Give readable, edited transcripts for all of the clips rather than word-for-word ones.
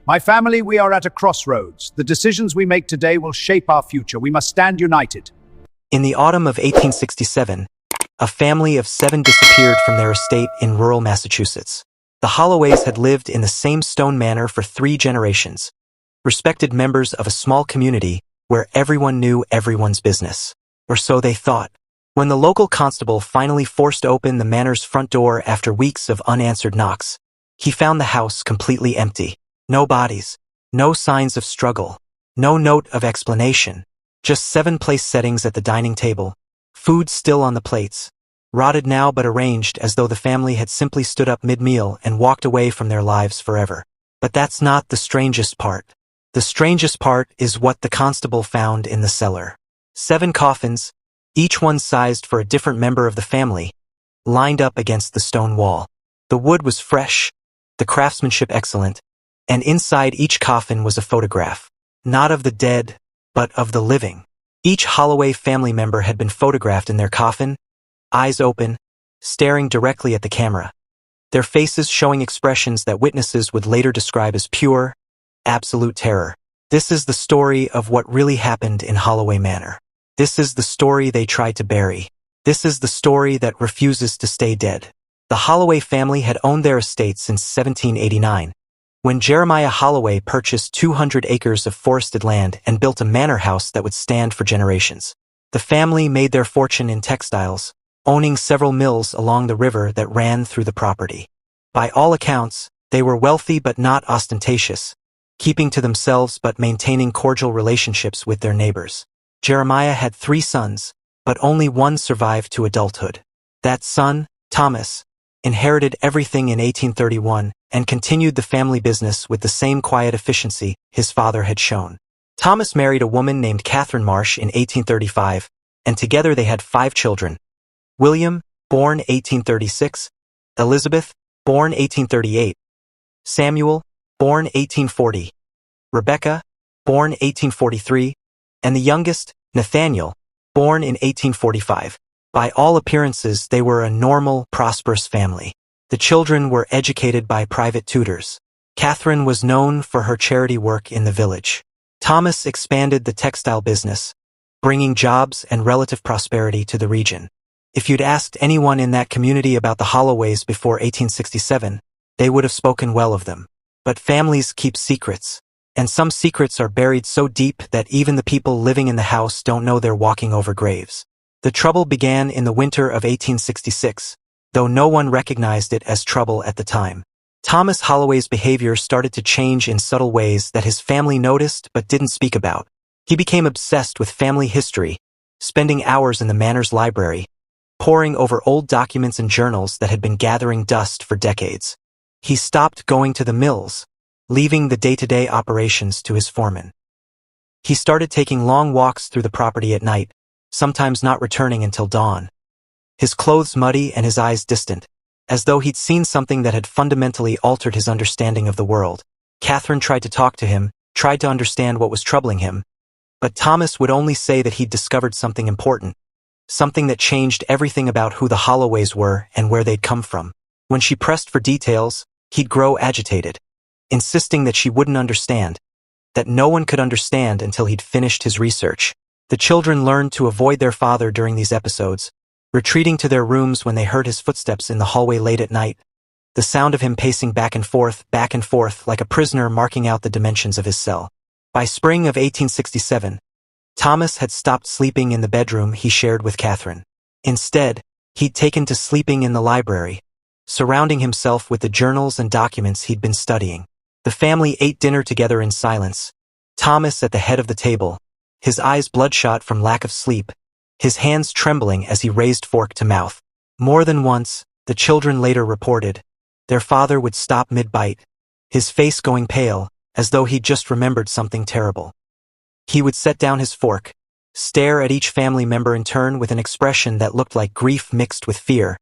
My family, we are at a crossroads. The decisions we make today will shape our future. We must stand united. In the autumn of 1867, a family of 7 disappeared from their estate in rural Massachusetts. The Holloways had lived in the same stone manor for 3 generations, respected members of a small community where everyone knew everyone's business. Or so they thought. When the local constable finally forced open the manor's front door after weeks of unanswered knocks, he found the house completely empty. No bodies, no signs of struggle, no note of explanation, just 7 place settings at the dining table, food still on the plates, rotted now but arranged as though the family had simply stood up mid-meal and walked away from their lives forever. But that's not the strangest part. The strangest part is what the constable found in the cellar. 7 coffins, each one sized for a different member of the family, lined up against the stone wall. The wood was fresh, the craftsmanship excellent, and inside each coffin was a photograph, not of the dead, but of the living. Each Holloway family member had been photographed in their coffin, eyes open, staring directly at the camera, their faces showing expressions that witnesses would later describe as pure, absolute terror. This is the story of what really happened in Holloway Manor. This is the story they tried to bury. This is the story that refuses to stay dead. The Holloway family had owned their estate since 1789, when Jeremiah Holloway purchased 200 acres of forested land and built a manor house that would stand for generations. The family made their fortune in textiles, owning several mills along the river that ran through the property. By all accounts, they were wealthy but not ostentatious, keeping to themselves but maintaining cordial relationships with their neighbors. Jeremiah had 3 sons, but only one survived to adulthood. That son, Thomas, inherited everything in 1831 and continued the family business with the same quiet efficiency his father had shown. Thomas married a woman named Catherine Marsh in 1835, and together they had 5 children. William, born 1836, Elizabeth, born 1838, Samuel, born 1840, Rebecca, born 1843, and the youngest, Nathaniel, born in 1845. By all appearances, they were a normal, prosperous family. The children were educated by private tutors. Catherine was known for her charity work in the village. Thomas expanded the textile business, bringing jobs and relative prosperity to the region. If you'd asked anyone in that community about the Holloways before 1867, they would have spoken well of them. But families keep secrets, and some secrets are buried so deep that even the people living in the house don't know they're walking over graves. The trouble began in the winter of 1866, though no one recognized it as trouble at the time. Thomas Holloway's behavior started to change in subtle ways that his family noticed but didn't speak about. He became obsessed with family history, spending hours in the manor's library, poring over old documents and journals that had been gathering dust for decades. He stopped going to the mills, leaving the day-to-day operations to his foreman. He started taking long walks through the property at night, sometimes not returning until dawn. His clothes muddy and his eyes distant, as though he'd seen something that had fundamentally altered his understanding of the world. Catherine tried to talk to him, tried to understand what was troubling him, but Thomas would only say that he'd discovered something important, something that changed everything about who the Holloways were and where they'd come from. When she pressed for details, he'd grow agitated, insisting that she wouldn't understand, that no one could understand until he'd finished his research. The children learned to avoid their father during these episodes, retreating to their rooms when they heard his footsteps in the hallway late at night, the sound of him pacing back and forth, like a prisoner marking out the dimensions of his cell. By spring of 1867, Thomas had stopped sleeping in the bedroom he shared with Catherine. Instead, he'd taken to sleeping in the library, surrounding himself with the journals and documents he'd been studying. The family ate dinner together in silence, Thomas at the head of the table, his eyes bloodshot from lack of sleep, his hands trembling as he raised fork to mouth. More than once, the children later reported, their father would stop mid-bite, his face going pale, as though he'd just remembered something terrible. He would set down his fork, stare at each family member in turn with an expression that looked like grief mixed with fear,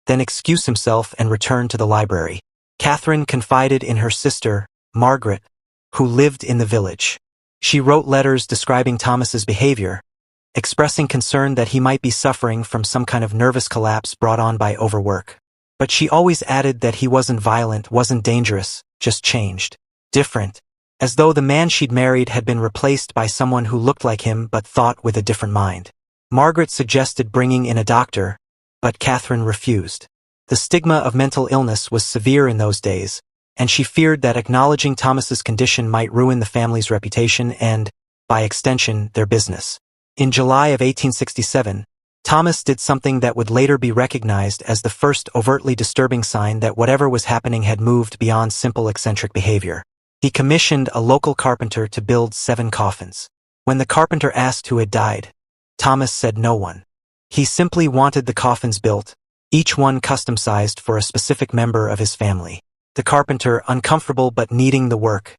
then excuse himself and return to the library. Catherine confided in her sister, Margaret, who lived in the village. She wrote letters describing Thomas's behavior, expressing concern that he might be suffering from some kind of nervous collapse brought on by overwork. But she always added that he wasn't violent, wasn't dangerous, just changed. different, as though the man she'd married had been replaced by someone who looked like him but thought with a different mind. Margaret suggested bringing in a doctor, but Catherine refused. The stigma of mental illness was severe in those days, and she feared that acknowledging Thomas's condition might ruin the family's reputation and, by extension, their business. In July of 1867, Thomas did something that would later be recognized as the first overtly disturbing sign that whatever was happening had moved beyond simple eccentric behavior. He commissioned a local carpenter to build 7 coffins. When the carpenter asked who had died, Thomas said no one. He simply wanted the coffins built, each one custom-sized for a specific member of his family. The carpenter, uncomfortable but needing the work,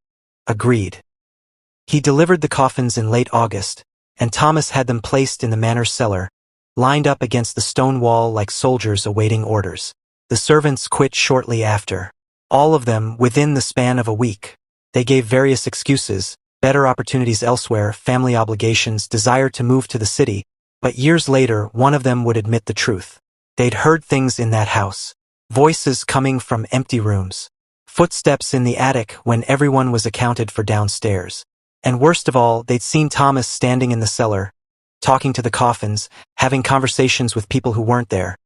agreed. He delivered the coffins in late August, and Thomas had them placed in the manor's cellar, lined up against the stone wall like soldiers awaiting orders. The servants quit shortly after. All of them within the span of a week. They gave various excuses: better opportunities elsewhere, family obligations, desire to move to the city, but years later one of them would admit the truth. They'd heard things in that house. Voices coming from empty rooms. Footsteps in the attic when everyone was accounted for downstairs. And worst of all, they'd seen Thomas standing in the cellar, talking to the coffins, having conversations with people who weren't there,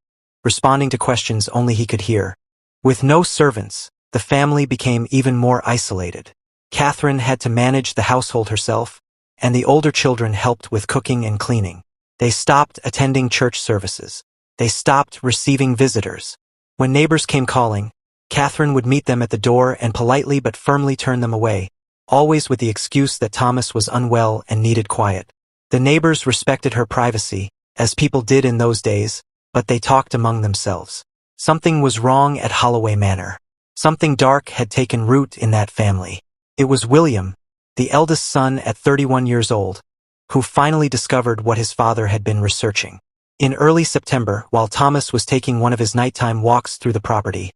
responding to questions only he could hear. With no servants, the family became even more isolated. Catherine had to manage the household herself, and the older children helped with cooking and cleaning. They stopped attending church services. They stopped receiving visitors. When neighbors came calling, Catherine would meet them at the door and politely but firmly turn them away, always with the excuse that Thomas was unwell and needed quiet. The neighbors respected her privacy, as people did in those days, but they talked among themselves. Something was wrong at Holloway Manor. Something dark had taken root in that family. It was William, the eldest son at 31 years old, who finally discovered what his father had been researching. In early September, while Thomas was taking one of his nighttime walks through the property,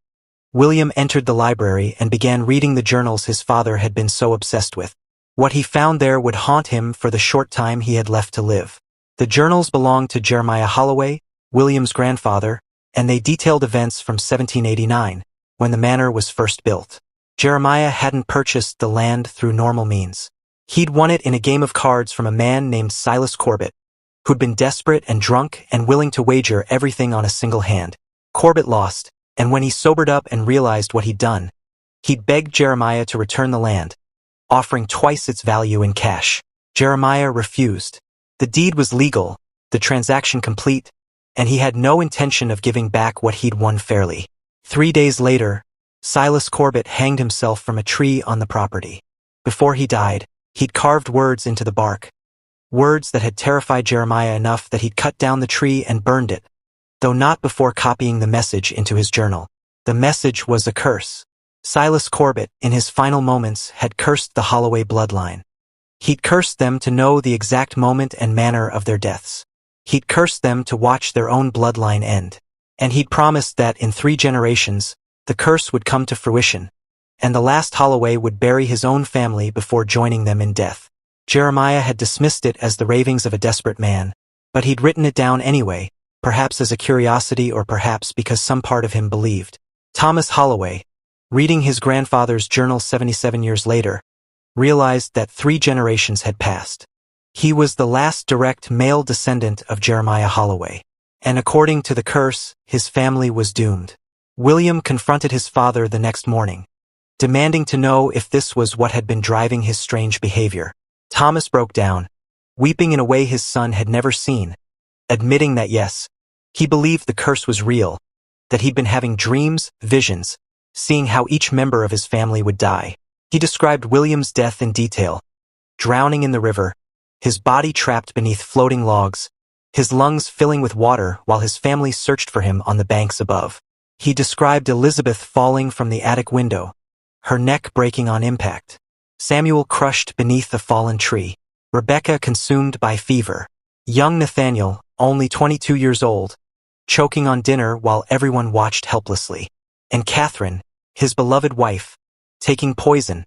William entered the library and began reading the journals his father had been so obsessed with. What he found there would haunt him for the short time he had left to live. The journals belonged to Jeremiah Holloway, William's grandfather, and they detailed events from 1789, when the manor was first built. Jeremiah hadn't purchased the land through normal means. He'd won it in a game of cards from a man named Silas Corbett, who'd been desperate and drunk and willing to wager everything on a single hand. Corbett lost, and when he sobered up and realized what he'd done, he'd begged Jeremiah to return the land, offering twice its value in cash. Jeremiah refused. The deed was legal, the transaction complete, and he had no intention of giving back what he'd won fairly. 3 days later, Silas Corbett hanged himself from a tree on the property. Before he died, he'd carved words into the bark. Words that had terrified Jeremiah enough that he'd cut down the tree and burned it, though not before copying the message into his journal. The message was a curse. Silas Corbett, in his final moments, had cursed the Holloway bloodline. He'd cursed them to know the exact moment and manner of their deaths. He'd cursed them to watch their own bloodline end. And he'd promised that in 3 generations, the curse would come to fruition, and the last Holloway would bury his own family before joining them in death. Jeremiah had dismissed it as the ravings of a desperate man, but he'd written it down anyway, perhaps as a curiosity or perhaps because some part of him believed. Thomas Holloway, reading his grandfather's journal 77 years later, realized that 3 generations had passed. He was the last direct male descendant of Jeremiah Holloway, and according to the curse, his family was doomed. William confronted his father the next morning, demanding to know if this was what had been driving his strange behavior. Thomas broke down, weeping in a way his son had never seen, admitting that yes, he believed the curse was real, that he'd been having dreams, visions, seeing how each member of his family would die. He described William's death in detail: drowning in the river, his body trapped beneath floating logs, his lungs filling with water while his family searched for him on the banks above. He described Elizabeth falling from the attic window, her neck breaking on impact, Samuel crushed beneath a fallen tree, Rebecca consumed by fever, young Nathaniel, only 22 years old, choking on dinner while everyone watched helplessly, and Catherine, his beloved wife, taking poison,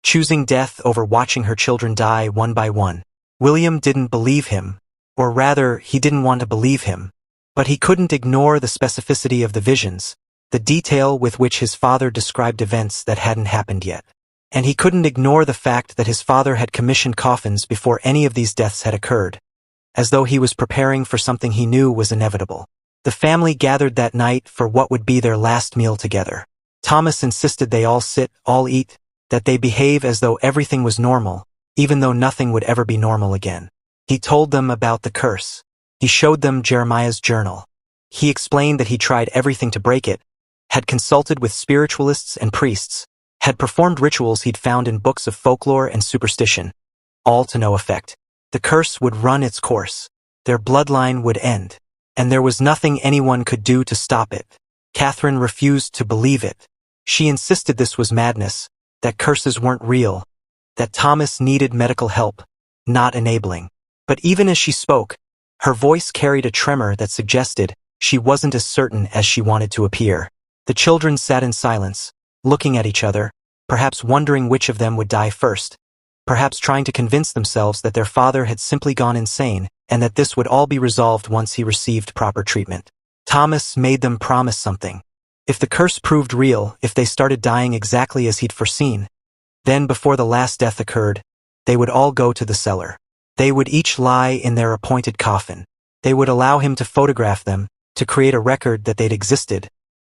choosing death over watching her children die one by one. William didn't believe him, or rather, he didn't want to believe him, but he couldn't ignore the specificity of the visions, the detail with which his father described events that hadn't happened yet. And he couldn't ignore the fact that his father had commissioned coffins before any of these deaths had occurred, as though he was preparing for something he knew was inevitable. The family gathered that night for what would be their last meal together. Thomas insisted they all sit, all eat, that they behave as though everything was normal, even though nothing would ever be normal again. He told them about the curse. He showed them Jeremiah's journal. He explained that he tried everything to break it, had consulted with spiritualists and priests, had performed rituals he'd found in books of folklore and superstition, all to no effect. The curse would run its course. Their bloodline would end, and there was nothing anyone could do to stop it. Catherine refused to believe it. She insisted this was madness, that curses weren't real, that Thomas needed medical help, not enabling. But even as she spoke, her voice carried a tremor that suggested she wasn't as certain as she wanted to appear. The children sat in silence, looking at each other, perhaps wondering which of them would die first, perhaps trying to convince themselves that their father had simply gone insane and that this would all be resolved once he received proper treatment. Thomas made them promise something. If the curse proved real, if they started dying exactly as he'd foreseen, then before the last death occurred, they would all go to the cellar. They would each lie in their appointed coffin. They would allow him to photograph them, to create a record that they'd existed,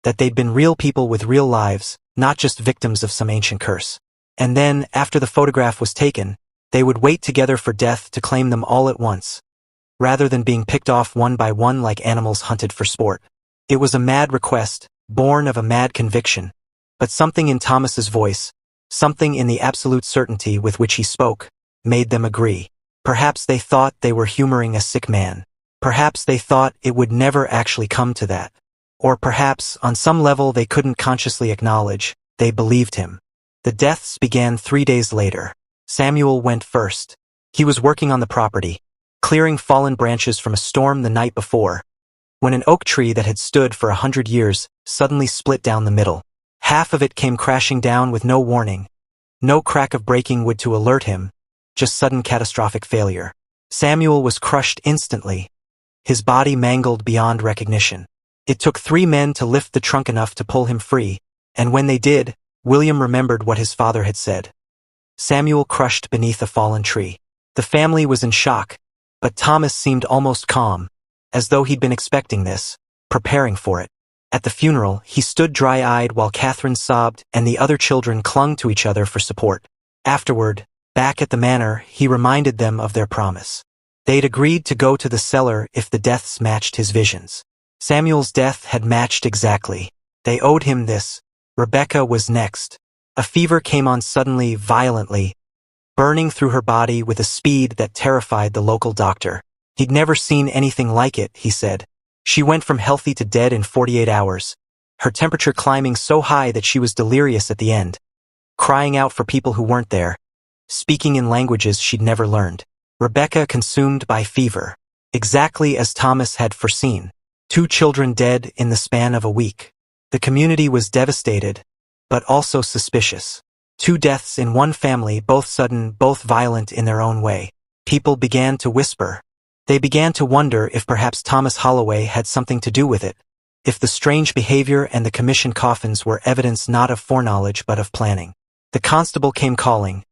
that they'd been real people with real lives, not just victims of some ancient curse. And then, after the photograph was taken, they would wait together for death to claim them all at once, rather than being picked off one by one like animals hunted for sport. It was a mad request, born of a mad conviction, but something in Thomas's voice, something in the absolute certainty with which he spoke, made them agree. Perhaps they thought they were humoring a sick man. Perhaps they thought it would never actually come to that. Or perhaps, on some level they couldn't consciously acknowledge, they believed him. The deaths began 3 days later. Samuel went first. He was working on the property, clearing fallen branches from a storm the night before, when an oak tree that had stood for 100 years suddenly split down the middle. Half of it came crashing down with no warning, no crack of breaking wood to alert him, just sudden catastrophic failure. Samuel was crushed instantly, his body mangled beyond recognition. It took 3 men to lift the trunk enough to pull him free, and when they did, William remembered what his father had said. Samuel crushed beneath a fallen tree. The family was in shock, but Thomas seemed almost calm, as though he'd been expecting this, preparing for it. At the funeral, he stood dry-eyed while Catherine sobbed and the other children clung to each other for support. Afterward, back at the manor, he reminded them of their promise. They'd agreed to go to the cellar if the deaths matched his visions. Samuel's death had matched exactly. They owed him this. Rebecca was next. A fever came on suddenly, violently, burning through her body with a speed that terrified the local doctor. He'd never seen anything like it, he said. She went from healthy to dead in 48 hours, her temperature climbing so high that she was delirious at the end, crying out for people who weren't there, speaking in languages she'd never learned. Rebecca consumed by fever, exactly as Thomas had foreseen. 2 children dead in the span of a week. The community was devastated, but also suspicious. 2 deaths in one family, both sudden, both violent in their own way. People began to whisper. They began to wonder if perhaps Thomas Holloway had something to do with it, if the strange behavior and the commissioned coffins were evidence not of foreknowledge but of planning. The constable came calling,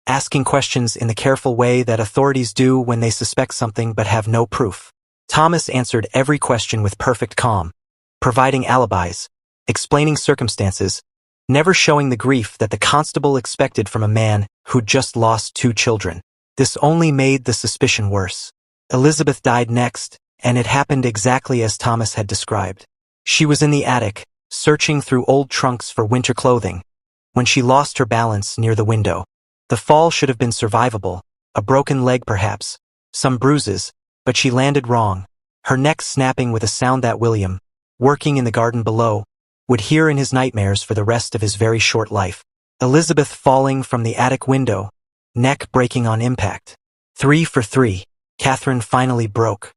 asking questions in the careful way that authorities do when they suspect something but have no proof. Thomas answered every question with perfect calm, providing alibis, explaining circumstances, never showing the grief that the constable expected from a man who'd just lost 2 children. This only made the suspicion worse. Elizabeth died next, and it happened exactly as Thomas had described. She was in the attic, searching through old trunks for winter clothing, when she lost her balance near the window. The fall should have been survivable, a broken leg perhaps, some bruises, but she landed wrong, her neck snapping with a sound that William, working in the garden below, would hear in his nightmares for the rest of his very short life. Elizabeth falling from the attic window, neck breaking on impact. 3 for 3. Catherine finally broke.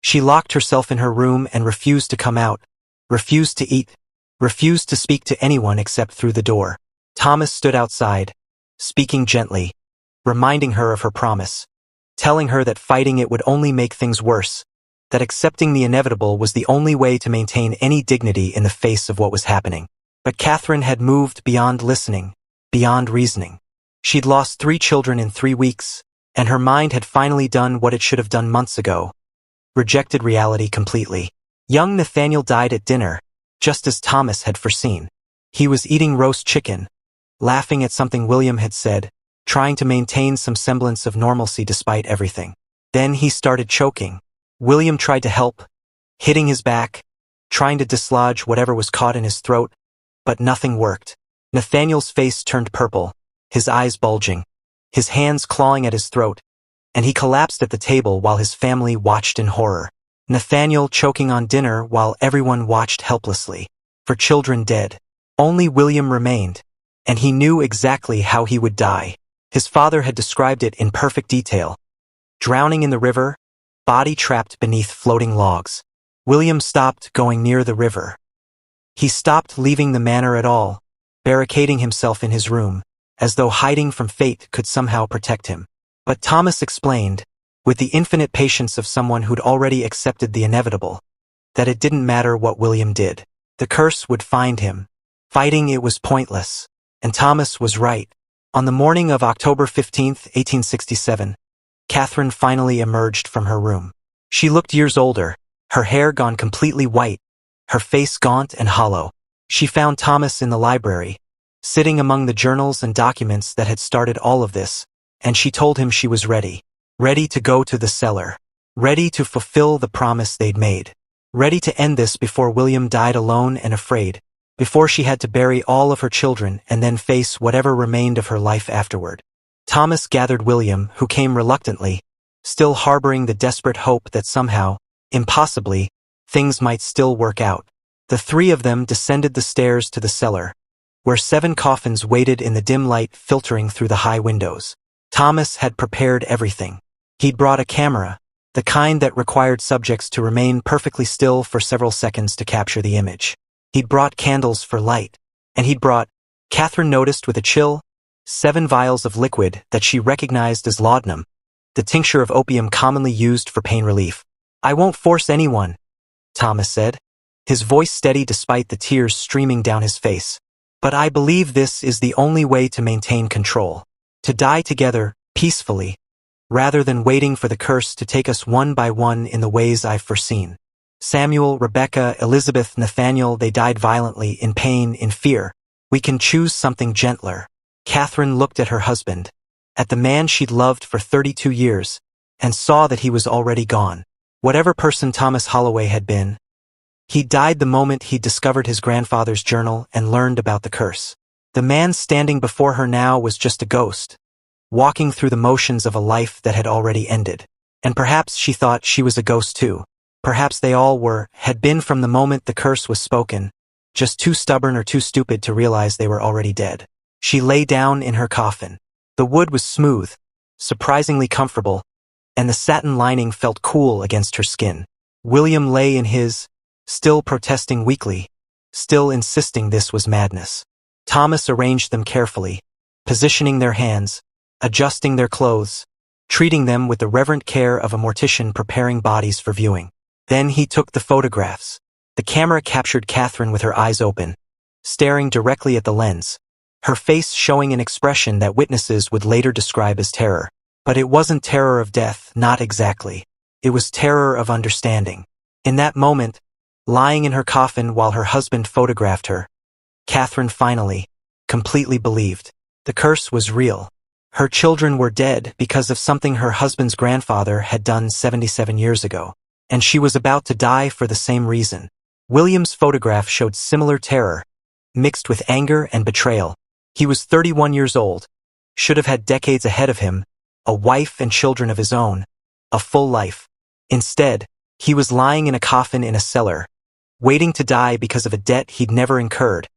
She locked herself in her room and refused to come out, refused to eat, refused to speak to anyone except through the door. Thomas stood outside, speaking gently, reminding her of her promise, telling her that fighting it would only make things worse, that accepting the inevitable was the only way to maintain any dignity in the face of what was happening. But Catherine had moved beyond listening. beyond reasoning. She'd lost 3 children in 3 weeks, and her mind had finally done what it should have done months ago. Rejected reality completely. Young Nathaniel died at dinner, just as Thomas had foreseen. He was eating roast chicken, laughing at something William had said, trying to maintain some semblance of normalcy despite everything. Then he started choking. William tried to help, hitting his back, trying to dislodge whatever was caught in his throat, but nothing worked. Nathaniel's face turned purple, his eyes bulging, his hands clawing at his throat, and he collapsed at the table while his family watched in horror. Nathaniel choking on dinner while everyone watched helplessly. For children dead. Only William remained, and he knew exactly how he would die. His father had described it in perfect detail. Drowning in the river, body trapped beneath floating logs. William stopped going near the river. He stopped leaving the manor at all, barricading himself in his room, as though hiding from fate could somehow protect him. But Thomas explained, with the infinite patience of someone who'd already accepted the inevitable, that it didn't matter what William did. The curse would find him. Fighting it was pointless. And Thomas was right. On the morning of October 15, 1867, Catherine finally emerged from her room. She looked years older, her hair gone completely white, her face gaunt and hollow. She found Thomas in the library, sitting among the journals and documents that had started all of this, and she told him she was ready. Ready to go to the cellar. Ready to fulfill the promise they'd made. Ready to end this before William died alone and afraid, before she had to bury all of her children and then face whatever remained of her life afterward. Thomas gathered William, who came reluctantly, still harboring the desperate hope that somehow, impossibly, things might still work out. The 3 of them descended the stairs to the cellar, where 7 coffins waited in the dim light filtering through the high windows. Thomas had prepared everything. He'd brought a camera, the kind that required subjects to remain perfectly still for several seconds to capture the image. He'd brought candles for light, and he'd brought, Catherine noticed with a chill, 7 vials of liquid that she recognized as laudanum, the tincture of opium commonly used for pain relief. "I won't force anyone," Thomas said, his voice steady despite the tears streaming down his face. "But I believe this is the only way to maintain control. To die together, peacefully, rather than waiting for the curse to take us one by one in the ways I've foreseen. Samuel, Rebecca, Elizabeth, Nathaniel, they died violently, in pain, in fear. We can choose something gentler." Catherine looked at her husband, at the man she'd loved for 32 years, and saw that he was already gone. Whatever person Thomas Holloway had been, he died the moment he discovered his grandfather's journal and learned about the curse. The man standing before her now was just a ghost, walking through the motions of a life that had already ended. And perhaps she thought she was a ghost too. Perhaps they all had been from the moment the curse was spoken, just too stubborn or too stupid to realize they were already dead. She lay down in her coffin. The wood was smooth, surprisingly comfortable, and the satin lining felt cool against her skin. William lay in his, still protesting weakly, still insisting this was madness. Thomas arranged them carefully, positioning their hands, adjusting their clothes, treating them with the reverent care of a mortician preparing bodies for viewing. Then he took the photographs. The camera captured Catherine with her eyes open, staring directly at the lens, her face showing an expression that witnesses would later describe as terror. But it wasn't terror of death, not exactly. It was terror of understanding. In that moment, lying in her coffin while her husband photographed her, Catherine finally, completely believed. The curse was real. Her children were dead because of something her husband's grandfather had done 77 years ago. And she was about to die for the same reason. William's photograph showed similar terror, mixed with anger and betrayal. He was 31 years old, should have had decades ahead of him, a wife and children of his own, a full life. Instead, he was lying in a coffin in a cellar, waiting to die because of a debt he'd never incurred,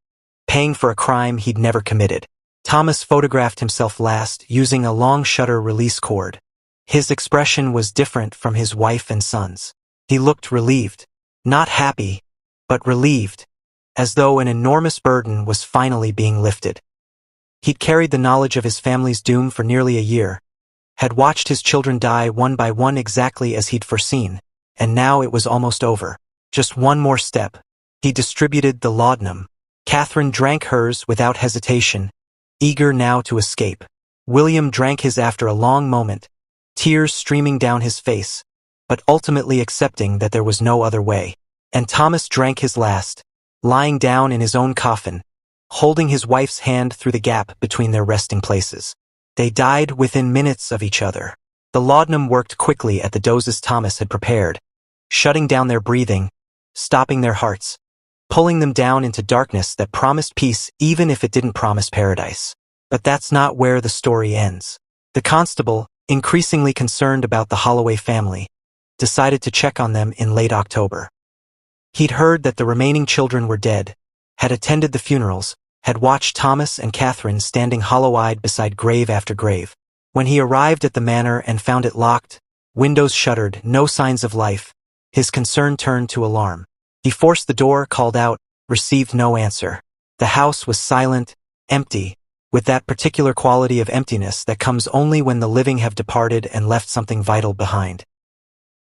paying for a crime he'd never committed. Thomas photographed himself last using a long shutter release cord. His expression was different from his wife and sons. He looked relieved, not happy, but relieved, as though an enormous burden was finally being lifted. He'd carried the knowledge of his family's doom for nearly a year, had watched his children die one by one exactly as he'd foreseen, and now it was almost over. Just one more step. He distributed the laudanum. Catherine drank hers without hesitation, eager now to escape. William drank his after a long moment, tears streaming down his face, but ultimately accepting that there was no other way. And Thomas drank his last, lying down in his own coffin, holding his wife's hand through the gap between their resting places. They died within minutes of each other. The laudanum worked quickly at the doses Thomas had prepared, shutting down their breathing, stopping their hearts, pulling them down into darkness that promised peace even if it didn't promise paradise. But that's not where the story ends. The constable, increasingly concerned about the Holloway family, decided to check on them in late October. He'd heard that the remaining children were dead, had attended the funerals, had watched Thomas and Catherine standing hollow-eyed beside grave after grave. When he arrived at the manor and found it locked, windows shuttered, no signs of life, his concern turned to alarm. He forced the door, called out, received no answer. The house was silent, empty, with that particular quality of emptiness that comes only when the living have departed and left something vital behind.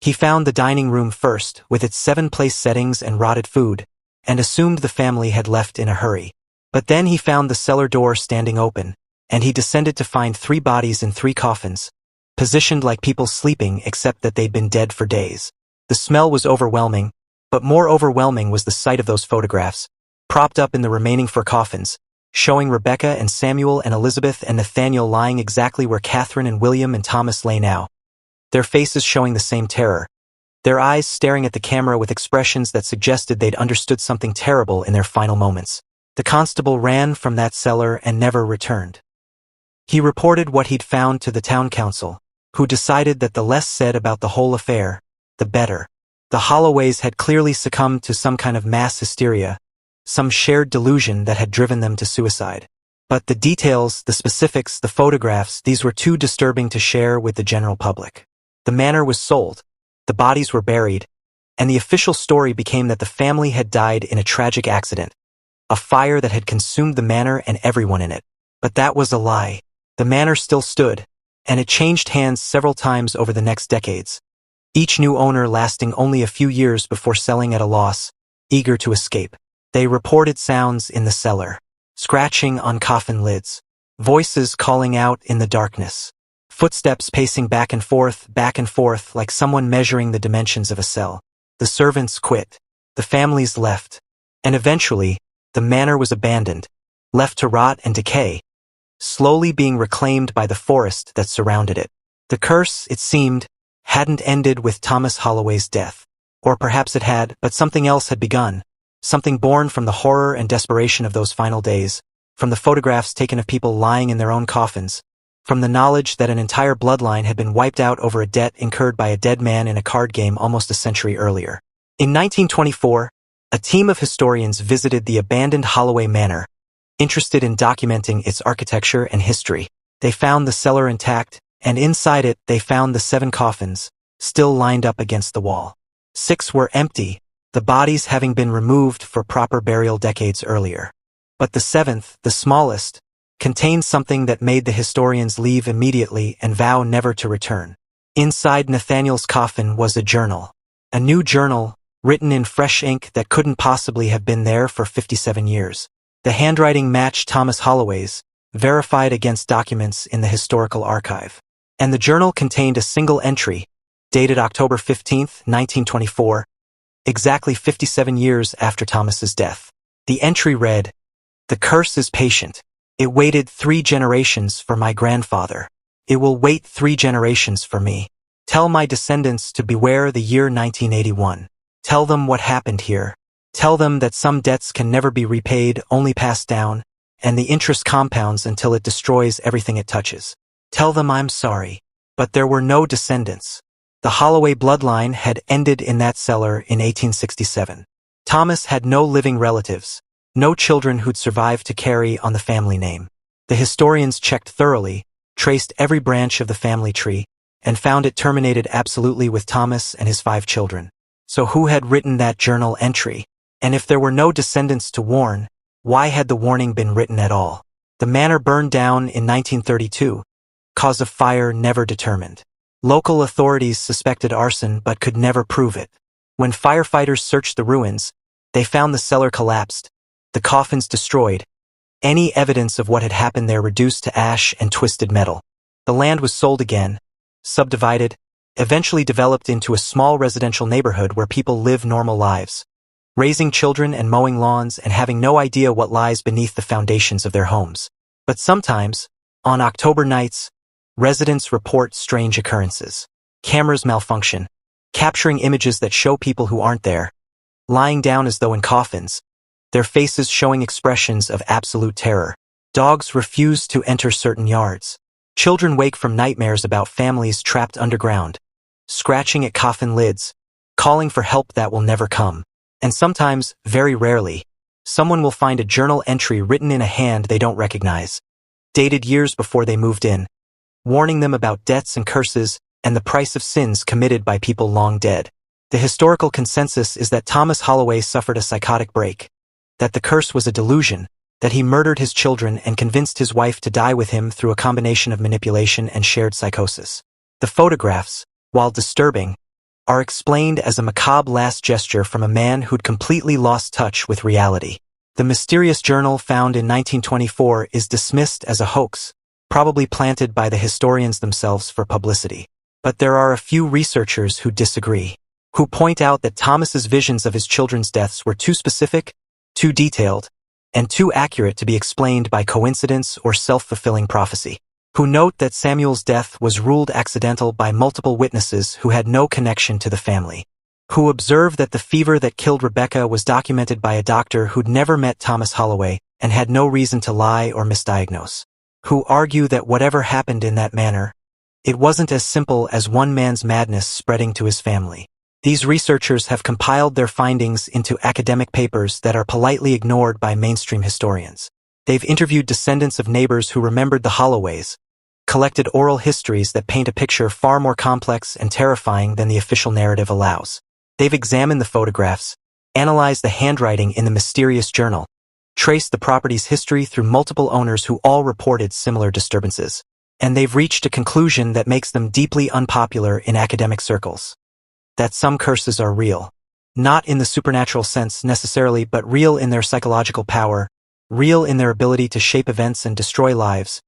He found the dining room first, with its 7-place settings and rotted food, and assumed the family had left in a hurry. But then he found the cellar door standing open, and he descended to find 3 bodies in 3 coffins, positioned like people sleeping except that they'd been dead for days. The smell was overwhelming, but more overwhelming was the sight of those photographs, propped up in the remaining 4 coffins, showing Rebecca and Samuel and Elizabeth and Nathaniel lying exactly where Catherine and William and Thomas lay now, their faces showing the same terror, their eyes staring at the camera with expressions that suggested they'd understood something terrible in their final moments. The constable ran from that cellar and never returned. He reported what he'd found to the town council, who decided that the less said about the whole affair, the better. The Holloways had clearly succumbed to some kind of mass hysteria, some shared delusion that had driven them to suicide. But the details, the specifics, the photographs, these were too disturbing to share with the general public. The manor was sold, the bodies were buried, and the official story became that the family had died in a tragic accident, a fire that had consumed the manor and everyone in it. But that was a lie. The manor still stood, and it changed hands several times over the next decades, each new owner lasting only a few years before selling at a loss, eager to escape. They reported sounds in the cellar, scratching on coffin lids, voices calling out in the darkness, footsteps pacing back and forth like someone measuring the dimensions of a cell. The servants quit, the families left, and eventually, the manor was abandoned, left to rot and decay, slowly being reclaimed by the forest that surrounded it. The curse, it seemed, hadn't ended with Thomas Holloway's death. Or perhaps it had, but something else had begun. Something born from the horror and desperation of those final days, from the photographs taken of people lying in their own coffins, from the knowledge that an entire bloodline had been wiped out over a debt incurred by a dead man in a card game almost a century earlier. In 1924, a team of historians visited the abandoned Holloway Manor, interested in documenting its architecture and history. They found the cellar intact, and inside it they found the 7 coffins, still lined up against the wall. 6 were empty, the bodies having been removed for proper burial decades earlier. But the 7th, the smallest, contained something that made the historians leave immediately and vow never to return. Inside Nathaniel's coffin was a journal. A new journal, written in fresh ink that couldn't possibly have been there for 57 years. The handwriting matched Thomas Holloway's, verified against documents in the historical archive. And the journal contained a single entry, dated October 15, 1924, exactly 57 years after Thomas's death. The entry read, "The curse is patient. It waited 3 generations for my grandfather. It will wait 3 generations for me. Tell my descendants to beware the year 1981. Tell them what happened here. Tell them that some debts can never be repaid, only passed down, and the interest compounds until it destroys everything it touches. Tell them I'm sorry." But there were no descendants. The Holloway bloodline had ended in that cellar in 1867. Thomas had no living relatives, no children who'd survived to carry on the family name. The historians checked thoroughly, traced every branch of the family tree, and found it terminated absolutely with Thomas and his 5 children. So who had written that journal entry? And if there were no descendants to warn, why had the warning been written at all? The manor burned down in 1932, cause of fire never determined. Local authorities suspected arson but could never prove it. When firefighters searched the ruins, they found the cellar collapsed, the coffins destroyed, any evidence of what had happened there reduced to ash and twisted metal. The land was sold again, subdivided, eventually developed into a small residential neighborhood where people live normal lives, raising children and mowing lawns and having no idea what lies beneath the foundations of their homes. But sometimes, on October nights, residents report strange occurrences. Cameras malfunction, capturing images that show people who aren't there, lying down as though in coffins, their faces showing expressions of absolute terror. Dogs refuse to enter certain yards. Children wake from nightmares about families trapped underground, scratching at coffin lids, calling for help that will never come. And sometimes, very rarely, someone will find a journal entry written in a hand they don't recognize, dated years before they moved in, warning them about debts and curses and the price of sins committed by people long dead. The historical consensus is that Thomas Holloway suffered a psychotic break, that the curse was a delusion, that he murdered his children and convinced his wife to die with him through a combination of manipulation and shared psychosis. The photographs, while disturbing, are explained as a macabre last gesture from a man who'd completely lost touch with reality. The mysterious journal found in 1924 is dismissed as a hoax, probably planted by the historians themselves for publicity. But there are a few researchers who disagree, who point out that Thomas's visions of his children's deaths were too specific, too detailed, and too accurate to be explained by coincidence or self-fulfilling prophecy, who note that Samuel's death was ruled accidental by multiple witnesses who had no connection to the family, who observe that the fever that killed Rebecca was documented by a doctor who'd never met Thomas Holloway and had no reason to lie or misdiagnose, who argue that whatever happened in that manner, it wasn't as simple as one man's madness spreading to his family. These researchers have compiled their findings into academic papers that are politely ignored by mainstream historians. They've interviewed descendants of neighbors who remembered the Holloways, collected oral histories that paint a picture far more complex and terrifying than the official narrative allows. They've examined the photographs, analyzed the handwriting in the mysterious journal, traced the property's history through multiple owners who all reported similar disturbances, and they've reached a conclusion that makes them deeply unpopular in academic circles. That some curses are real. Not in the supernatural sense necessarily, but real in their psychological power, real in their ability to shape events and destroy lives,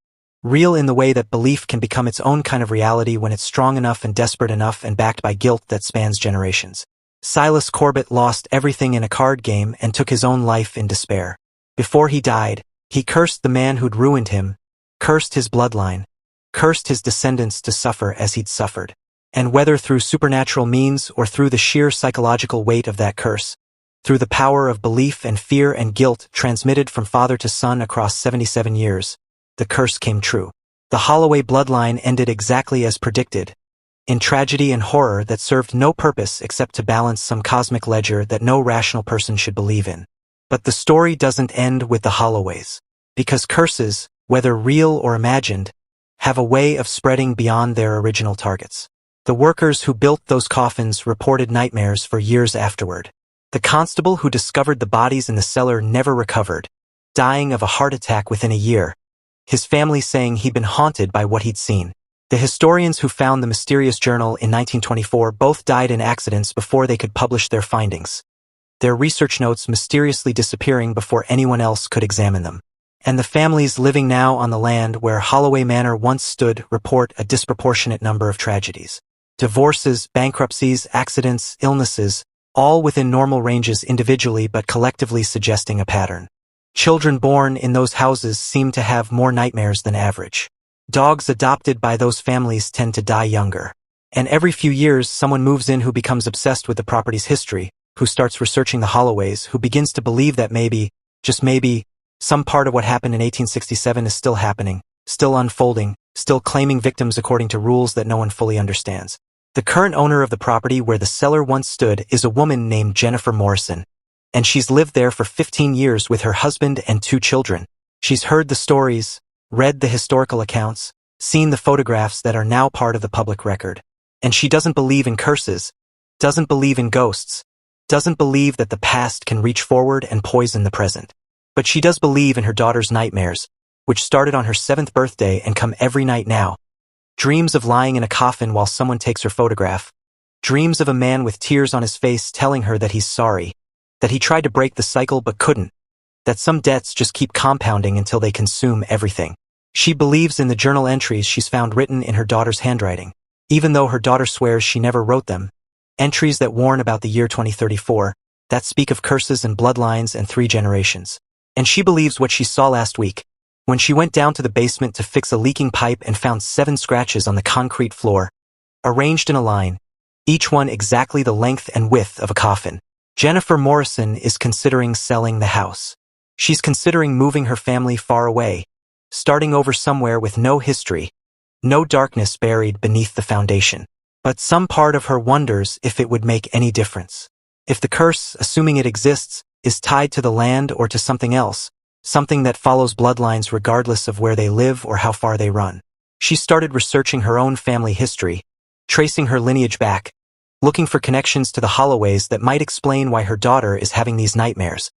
real in the way that belief can become its own kind of reality when it's strong enough and desperate enough and backed by guilt that spans generations. Silas Corbett lost everything in a card game and took his own life in despair. Before he died, he cursed the man who'd ruined him, cursed his bloodline, cursed his descendants to suffer as he'd suffered. And whether through supernatural means or through the sheer psychological weight of that curse, through the power of belief and fear and guilt transmitted from father to son across 77 years, the curse came true. The Holloway bloodline ended exactly as predicted, in tragedy and horror that served no purpose except to balance some cosmic ledger that no rational person should believe in. But the story doesn't end with the Holloways, because curses, whether real or imagined, have a way of spreading beyond their original targets. The workers who built those coffins reported nightmares for years afterward. The constable who discovered the bodies in the cellar never recovered, dying of a heart attack within a year, his family saying he'd been haunted by what he'd seen. The historians who found the mysterious journal in 1924 both died in accidents before they could publish their findings, their research notes mysteriously disappearing before anyone else could examine them. And the families living now on the land where Holloway Manor once stood report a disproportionate number of tragedies. Divorces, bankruptcies, accidents, illnesses, all within normal ranges individually but collectively suggesting a pattern. Children born in those houses seem to have more nightmares than average. Dogs adopted by those families tend to die younger. And every few years someone moves in who becomes obsessed with the property's history, who starts researching the Holloways, who begins to believe that maybe, just maybe, some part of what happened in 1867 is still happening, still unfolding, still claiming victims according to rules that no one fully understands. The current owner of the property where the cellar once stood is a woman named Jennifer Morrison, and she's lived there for 15 years with her husband and 2 children. She's heard the stories, read the historical accounts, seen the photographs that are now part of the public record. And she doesn't believe in curses, doesn't believe in ghosts, doesn't believe that the past can reach forward and poison the present. But she does believe in her daughter's nightmares, which started on her 7th birthday and come every night now. Dreams of lying in a coffin while someone takes her photograph. Dreams of a man with tears on his face telling her that he's sorry, that he tried to break the cycle but couldn't, that some debts just keep compounding until they consume everything. She believes in the journal entries she's found written in her daughter's handwriting, even though her daughter swears she never wrote them. Entries that warn about the year 2034, that speak of curses and bloodlines and 3 generations. And she believes what she saw last week, when she went down to the basement to fix a leaking pipe and found 7 scratches on the concrete floor, arranged in a line, each one exactly the length and width of a coffin. Jennifer Morrison is considering selling the house. She's considering moving her family far away, starting over somewhere with no history, no darkness buried beneath the foundation. But some part of her wonders if it would make any difference. If the curse, assuming it exists, is tied to the land or to something else, something that follows bloodlines regardless of where they live or how far they run. She started researching her own family history, tracing her lineage back, looking for connections to the Holloways that might explain why her daughter is having these nightmares,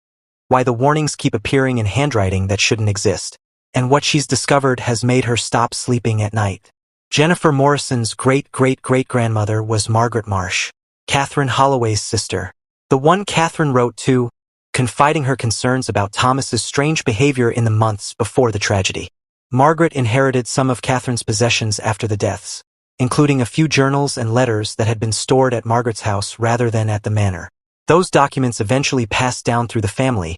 why the warnings keep appearing in handwriting that shouldn't exist, and what she's discovered has made her stop sleeping at night. Jennifer Morrison's great-great-great-grandmother was Margaret Marsh, Catherine Holloway's sister, the one Catherine wrote to, confiding her concerns about Thomas's strange behavior in the months before the tragedy. Margaret inherited some of Catherine's possessions after the deaths, including a few journals and letters that had been stored at Margaret's house rather than at the manor. Those documents eventually passed down through the family,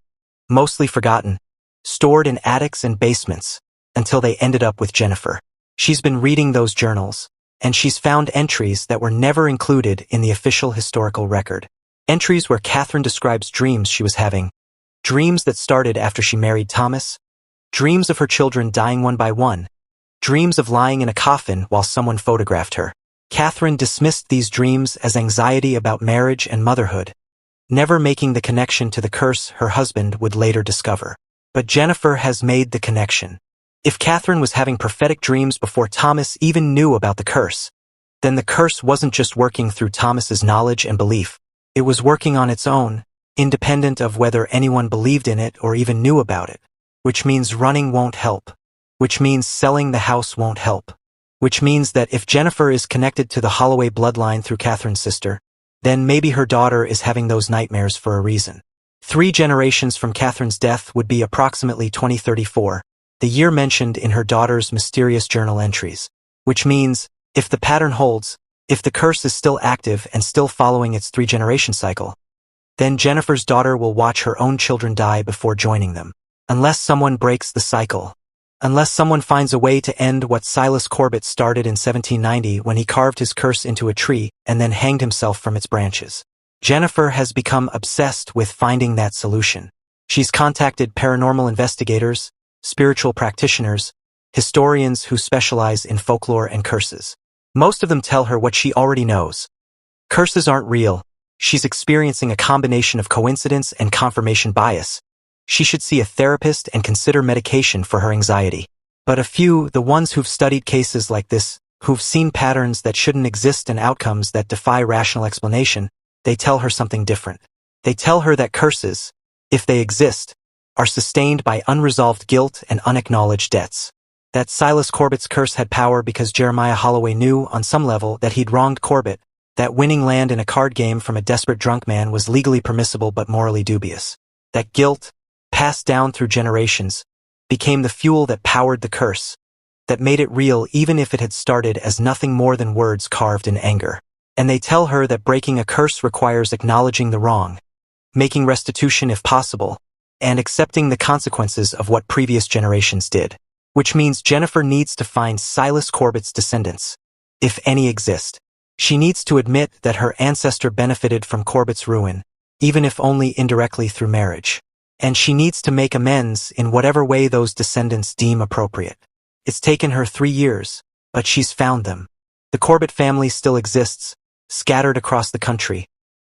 mostly forgotten, stored in attics and basements, until they ended up with Jennifer. She's been reading those journals, and she's found entries that were never included in the official historical record. Entries where Catherine describes dreams she was having, dreams that started after she married Thomas, dreams of her children dying one by one, dreams of lying in a coffin while someone photographed her. Catherine dismissed these dreams as anxiety about marriage and motherhood, never making the connection to the curse her husband would later discover. But Jennifer has made the connection. If Catherine was having prophetic dreams before Thomas even knew about the curse, then the curse wasn't just working through Thomas's knowledge and belief. It was working on its own, independent of whether anyone believed in it or even knew about it. Which means running won't help. Which means selling the house won't help. Which means that if Jennifer is connected to the Holloway bloodline through Catherine's sister, then maybe her daughter is having those nightmares for a reason. 3 generations from Catherine's death would be approximately 2034, the year mentioned in her daughter's mysterious journal entries. Which means, if the pattern holds, if the curse is still active and still following its 3-generation cycle, then Jennifer's daughter will watch her own children die before joining them. Unless someone breaks the cycle. Unless someone finds a way to end what Silas Corbett started in 1790 when he carved his curse into a tree and then hanged himself from its branches. Jennifer has become obsessed with finding that solution. She's contacted paranormal investigators, spiritual practitioners, historians who specialize in folklore and curses. Most of them tell her what she already knows. Curses aren't real. She's experiencing a combination of coincidence and confirmation bias. She should see a therapist and consider medication for her anxiety. But a few, the ones who've studied cases like this, who've seen patterns that shouldn't exist and outcomes that defy rational explanation, they tell her something different. They tell her that curses, if they exist, are sustained by unresolved guilt and unacknowledged debts. That Silas Corbett's curse had power because Jeremiah Holloway knew, on some level, that he'd wronged Corbett, that winning land in a card game from a desperate drunk man was legally permissible but morally dubious. That guilt, passed down through generations, became the fuel that powered the curse, that made it real even if it had started as nothing more than words carved in anger. And they tell her that breaking a curse requires acknowledging the wrong, making restitution if possible, and accepting the consequences of what previous generations did. Which means Jennifer needs to find Silas Corbett's descendants, if any exist. She needs to admit that her ancestor benefited from Corbett's ruin, even if only indirectly through marriage. And she needs to make amends in whatever way those descendants deem appropriate. It's taken her 3 years, but she's found them. The Corbett family still exists, scattered across the country,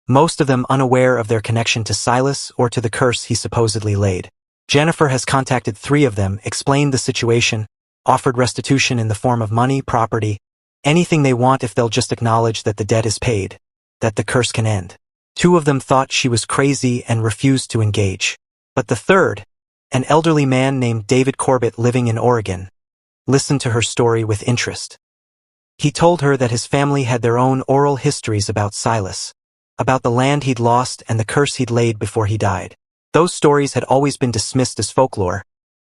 most of them unaware of their connection to Silas or to the curse he supposedly laid. Jennifer has contacted 3 of them, explained the situation, offered restitution in the form of money, property, anything they want if they'll just acknowledge that the debt is paid, that the curse can end. 2 of them thought she was crazy and refused to engage. But the third, an elderly man named David Corbett living in Oregon, listened to her story with interest. He told her that his family had their own oral histories about Silas, about the land he'd lost and the curse he'd laid before he died. Those stories had always been dismissed as folklore,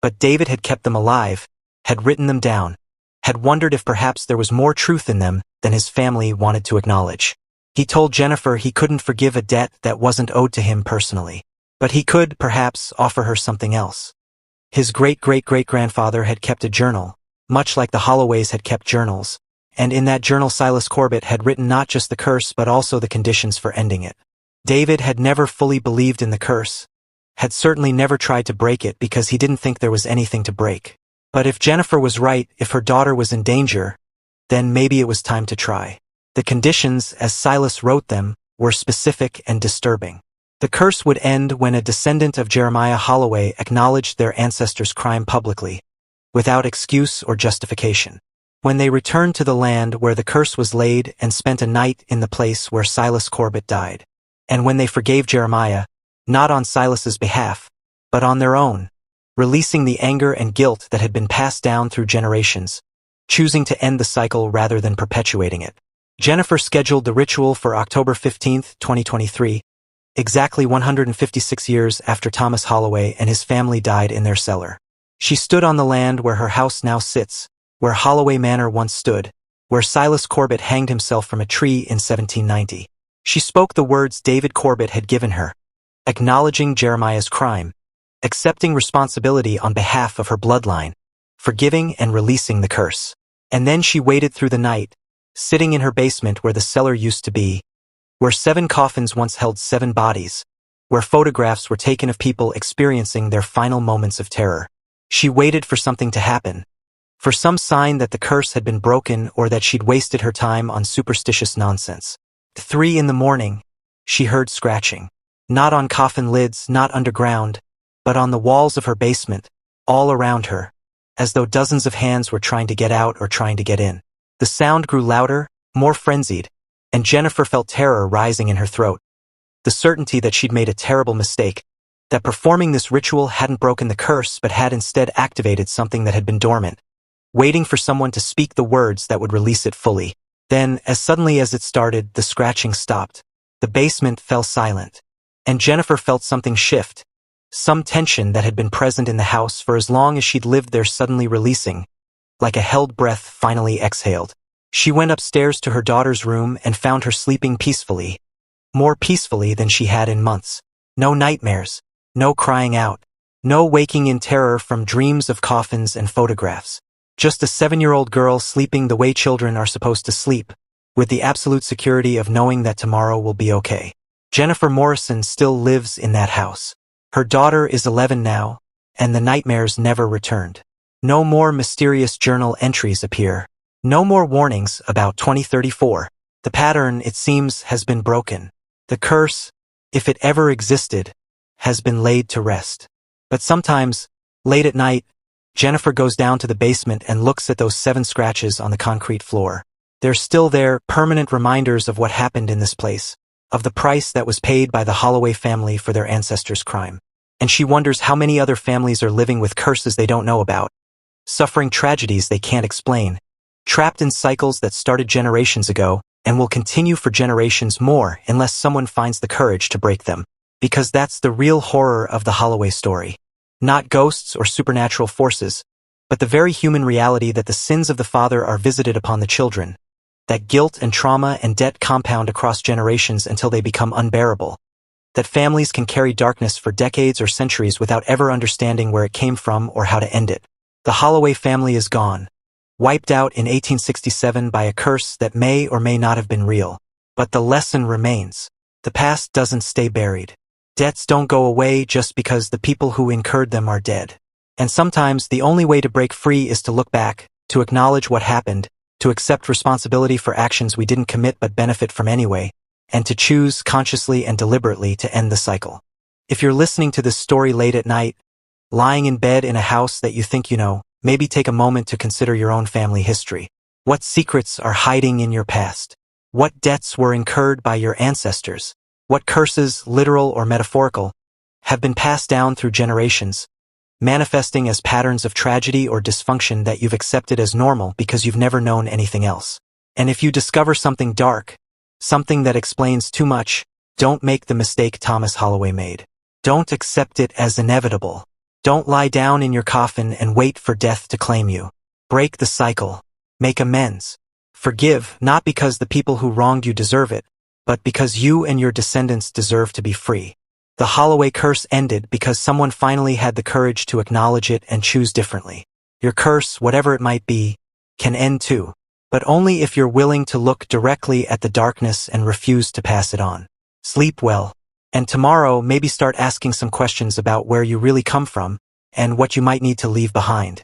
but David had kept them alive, had written them down, had wondered if perhaps there was more truth in them than his family wanted to acknowledge. He told Jennifer he couldn't forgive a debt that wasn't owed to him personally, but he could, perhaps, offer her something else. His great-great-great-grandfather had kept a journal, much like the Holloways had kept journals, and in that journal Silas Corbett had written not just the curse but also the conditions for ending it. David had never fully believed in the curse, had certainly never tried to break it because he didn't think there was anything to break. But if Jennifer was right, if her daughter was in danger, then maybe it was time to try. The conditions, as Silas wrote them, were specific and disturbing. The curse would end when a descendant of Jeremiah Holloway acknowledged their ancestors' crime publicly, without excuse or justification. When they returned to the land where the curse was laid and spent a night in the place where Silas Corbett died. And when they forgave Jeremiah, not on Silas's behalf, but on their own, releasing the anger and guilt that had been passed down through generations, choosing to end the cycle rather than perpetuating it. Jennifer scheduled the ritual for October 15, 2023, exactly 156 years after Thomas Holloway and his family died in their cellar. She stood on the land where her house now sits, where Holloway Manor once stood, where Silas Corbett hanged himself from a tree in 1790. She spoke the words David Corbett had given her, acknowledging Jeremiah's crime, accepting responsibility on behalf of her bloodline, forgiving and releasing the curse. And then she waited through the night, sitting in her basement where the cellar used to be, where 7 coffins once held 7 bodies, where photographs were taken of people experiencing their final moments of terror. She waited for something to happen, for some sign that the curse had been broken or that she'd wasted her time on superstitious nonsense. At 3 in the morning, she heard scratching. Not on coffin lids, not underground, but on the walls of her basement, all around her, as though dozens of hands were trying to get out or trying to get in. The sound grew louder, more frenzied, and Jennifer felt terror rising in her throat. The certainty that she'd made a terrible mistake, that performing this ritual hadn't broken the curse but had instead activated something that had been dormant, waiting for someone to speak the words that would release it fully. Then, as suddenly as it started, the scratching stopped. The basement fell silent, and Jennifer felt something shift, some tension that had been present in the house for as long as she'd lived there suddenly releasing, like a held breath finally exhaled. She went upstairs to her daughter's room and found her sleeping peacefully, more peacefully than she had in months. No nightmares, no crying out, no waking in terror from dreams of coffins and photographs. Just a 7-year-old girl sleeping the way children are supposed to sleep, with the absolute security of knowing that tomorrow will be okay. Jennifer Morrison still lives in that house. Her daughter is 11 now, and the nightmares never returned. No more mysterious journal entries appear. No more warnings about 2034. The pattern, it seems, has been broken. The curse, if it ever existed, has been laid to rest. But sometimes, late at night, Jennifer goes down to the basement and looks at those 7 scratches on the concrete floor. They're still there, permanent reminders of what happened in this place, of the price that was paid by the Holloway family for their ancestors' crime. And she wonders how many other families are living with curses they don't know about, suffering tragedies they can't explain, trapped in cycles that started generations ago and will continue for generations more unless someone finds the courage to break them. Because that's the real horror of the Holloway story. Not ghosts or supernatural forces, but the very human reality that the sins of the father are visited upon the children, that guilt and trauma and debt compound across generations until they become unbearable, that families can carry darkness for decades or centuries without ever understanding where it came from or how to end it. The Holloway family is gone, wiped out in 1867 by a curse that may or may not have been real. But the lesson remains. The past doesn't stay buried. Debts don't go away just because the people who incurred them are dead. And sometimes the only way to break free is to look back, to acknowledge what happened, to accept responsibility for actions we didn't commit but benefit from anyway, and to choose consciously and deliberately to end the cycle. If you're listening to this story late at night, lying in bed in a house that you think you know, maybe take a moment to consider your own family history. What secrets are hiding in your past? What debts were incurred by your ancestors? What curses, literal or metaphorical, have been passed down through generations, manifesting as patterns of tragedy or dysfunction that you've accepted as normal because you've never known anything else? And if you discover something dark, something that explains too much, don't make the mistake Thomas Holloway made. Don't accept it as inevitable. Don't lie down in your coffin and wait for death to claim you. Break the cycle. Make amends. Forgive, not because the people who wronged you deserve it, but because you and your descendants deserve to be free. The Holloway curse ended because someone finally had the courage to acknowledge it and choose differently. Your curse, whatever it might be, can end too, but only if you're willing to look directly at the darkness and refuse to pass it on. Sleep well, and tomorrow maybe start asking some questions about where you really come from and what you might need to leave behind.